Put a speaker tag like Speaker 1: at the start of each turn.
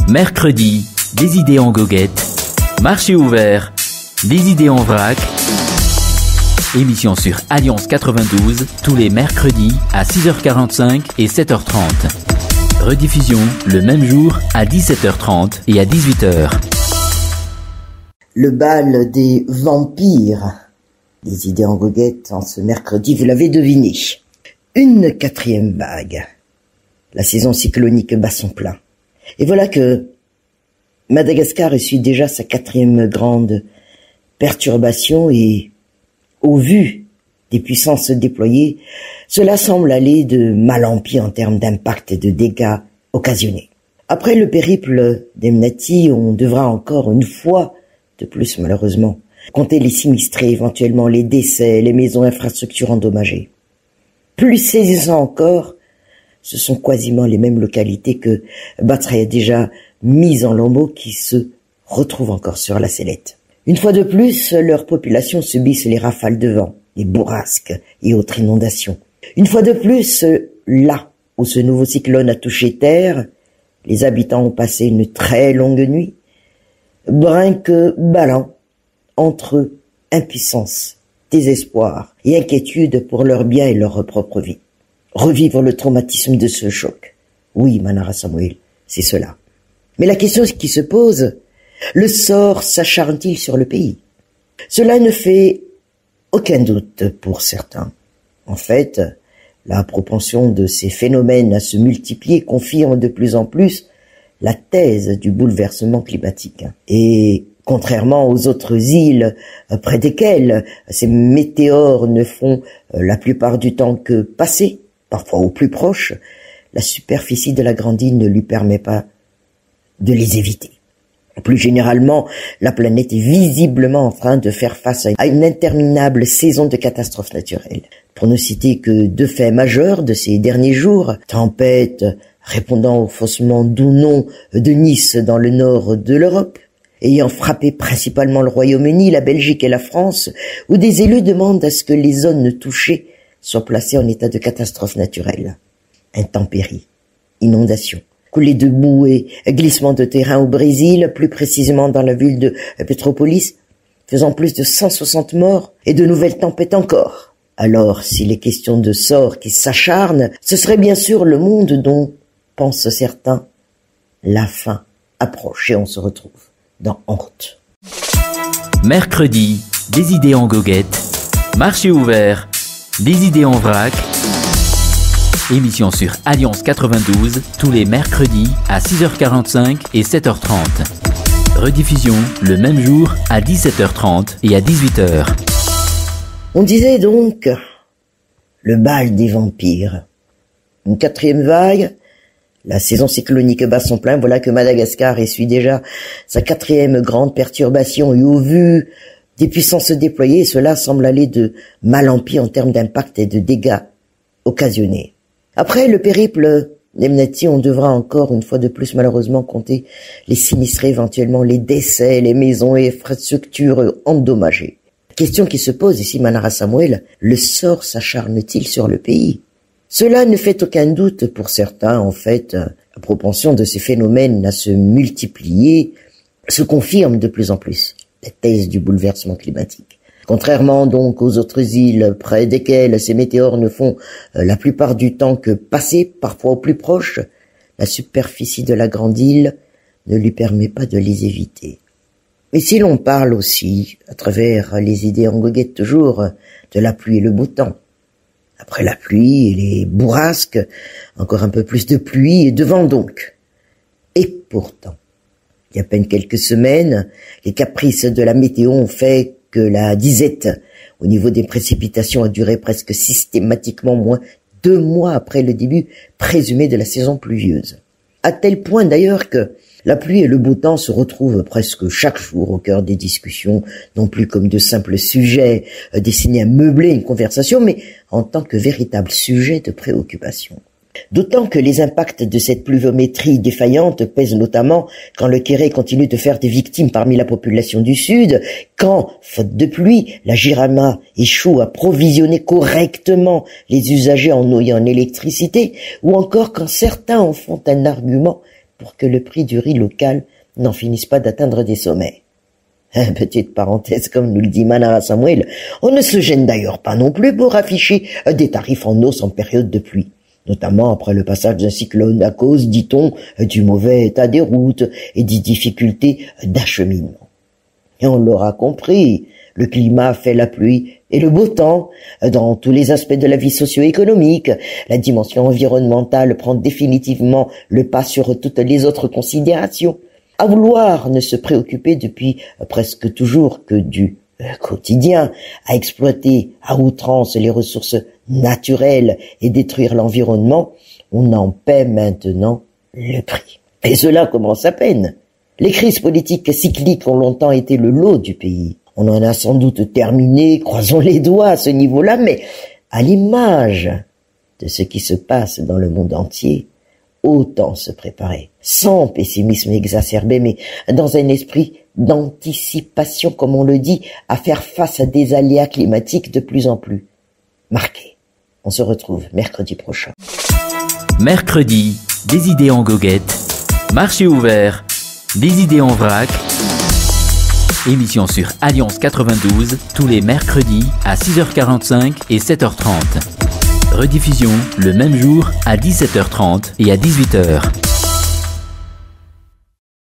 Speaker 1: Mercredi, des idées en goguette. Marché ouvert, des idées en vrac. Émission sur Alliance 92, tous les mercredis à 6h45 et 7h30. Rediffusion le même jour à 17h30 et à 18h.
Speaker 2: Le bal des vampires. Des idées en goguette en ce mercredi, vous l'avez deviné. Une quatrième vague. La saison cyclonique bat son plein. Et voilà que Madagascar essuie déjà sa quatrième grande perturbation et, au vu des puissances déployées, cela semble aller de mal en pis en termes d'impact et de dégâts occasionnés. Après le périple d'Emnati, on devra encore une fois de plus, malheureusement, compter les sinistrés, éventuellement les décès, les maisons infrastructures endommagées. Plus saisissant encore, ce sont quasiment les mêmes localités que Batra a déjà mises en lambeaux qui se retrouvent encore sur la sellette. Une fois de plus, leurs populations subissent les rafales de vent, les bourrasques et autres inondations. Une fois de plus, là où ce nouveau cyclone a touché terre, les habitants ont passé une très longue nuit, brinque ballant entre impuissance, désespoir et inquiétude pour leur bien et leur propre vie. Revivre le traumatisme de ce choc. Oui, Manara Samuel, c'est cela. Mais la question qui se pose, le sort s'acharne-t-il sur le pays? Cela ne fait aucun doute pour certains. En fait, la propension de ces phénomènes à se multiplier confirme de plus en plus la thèse du bouleversement climatique. Et contrairement aux autres îles près desquelles ces météores ne font la plupart du temps que passer, parfois au plus proche, la superficie de la grande île ne lui permet pas de les éviter. Plus généralement, la planète est visiblement en train de faire face à une interminable saison de catastrophes naturelles. Pour ne citer que deux faits majeurs de ces derniers jours, tempête répondant au faussement doux nom de Nice dans le nord de l'Europe, ayant frappé principalement le Royaume-Uni, la Belgique et la France, où des élus demandent à ce que les zones touchées soient placées en état de catastrophe naturelle. Intempéries, inondations, coulées de boue et glissements de terrain au Brésil, plus précisément dans la ville de Petropolis, faisant plus de 160 morts et de nouvelles tempêtes encore. Alors, s'il est question de sort qui s'acharne, ce serait bien sûr le monde dont, pensent certains, la fin approche et on se retrouve dans Honte.
Speaker 1: Mercredi, des idées en goguette. Marché ouvert, des idées en vrac. Émission sur Alliance 92, tous les mercredis à 6h45 et 7h30. Rediffusion le même jour à 17h30 et à 18h.
Speaker 2: On disait donc le bal des vampires. Une quatrième vague, la saison cyclonique bat son plein, voilà que Madagascar essuie déjà sa quatrième grande perturbation et au vu des puissances déployées, cela semble aller de mal en pis en termes d'impact et de dégâts occasionnés. Après le périple d'Emnati, on devra encore une fois de plus malheureusement compter les sinistrés, éventuellement les décès, les maisons et infrastructures endommagées. Question qui se pose ici, Manara Samuel, le sort s'acharne-t-il sur le pays? Cela ne fait aucun doute pour certains, en fait, la propension de ces phénomènes à se multiplier se confirme de plus en plus, la thèse du bouleversement climatique. Contrairement donc aux autres îles près desquelles ces météores ne font la plupart du temps que passer, parfois au plus proche, la superficie de la grande île ne lui permet pas de les éviter. Mais si l'on parle aussi, à travers les idées en goguette toujours, de la pluie et le beau temps, après la pluie et les bourrasques, encore un peu plus de pluie et de vent donc. Et pourtant, il y a à peine quelques semaines, les caprices de la météo ont fait que la disette au niveau des précipitations a duré presque systématiquement moins 2 mois après le début présumé de la saison pluvieuse. À tel point d'ailleurs que la pluie et le beau temps se retrouvent presque chaque jour au cœur des discussions, non plus comme de simples sujets destinés à meubler une conversation, mais en tant que véritable sujet de préoccupation. D'autant que les impacts de cette pluviométrie défaillante pèsent notamment quand le Kéré continue de faire des victimes parmi la population du Sud, quand, faute de pluie, la Jirama échoue à provisionner correctement les usagers en eau et en électricité, ou encore quand certains en font un argument pour que le prix du riz local n'en finisse pas d'atteindre des sommets. Petite parenthèse, comme nous le dit Manara Samuel, on ne se gêne d'ailleurs pas non plus pour afficher des tarifs en hausse en période de pluie, notamment après le passage d'un cyclone à cause, dit-on, du mauvais état des routes et des difficultés d'acheminement. Et on l'aura compris, le climat fait la pluie et le beau temps dans tous les aspects de la vie socio-économique. La dimension environnementale prend définitivement le pas sur toutes les autres considérations. À vouloir ne se préoccuper depuis presque toujours que du quotidien, à exploiter à outrance les ressources naturelles et détruire l'environnement, on en paie maintenant le prix. Et cela commence à peine. Les crises politiques cycliques ont longtemps été le lot du pays. On en a sans doute terminé, croisons les doigts à ce niveau-là, mais à l'image de ce qui se passe dans le monde entier, autant se préparer, sans pessimisme exacerbé, mais dans un esprit d'anticipation, comme on le dit, à faire face à des aléas climatiques de plus en plus marqués. On se retrouve mercredi prochain.
Speaker 1: Mercredi, des idées en goguette, marché ouvert, des idées en vrac. Émission sur Alliance 92, tous les mercredis à 6h45 et 7h30. Rediffusion le même jour à 17h30 et à 18h.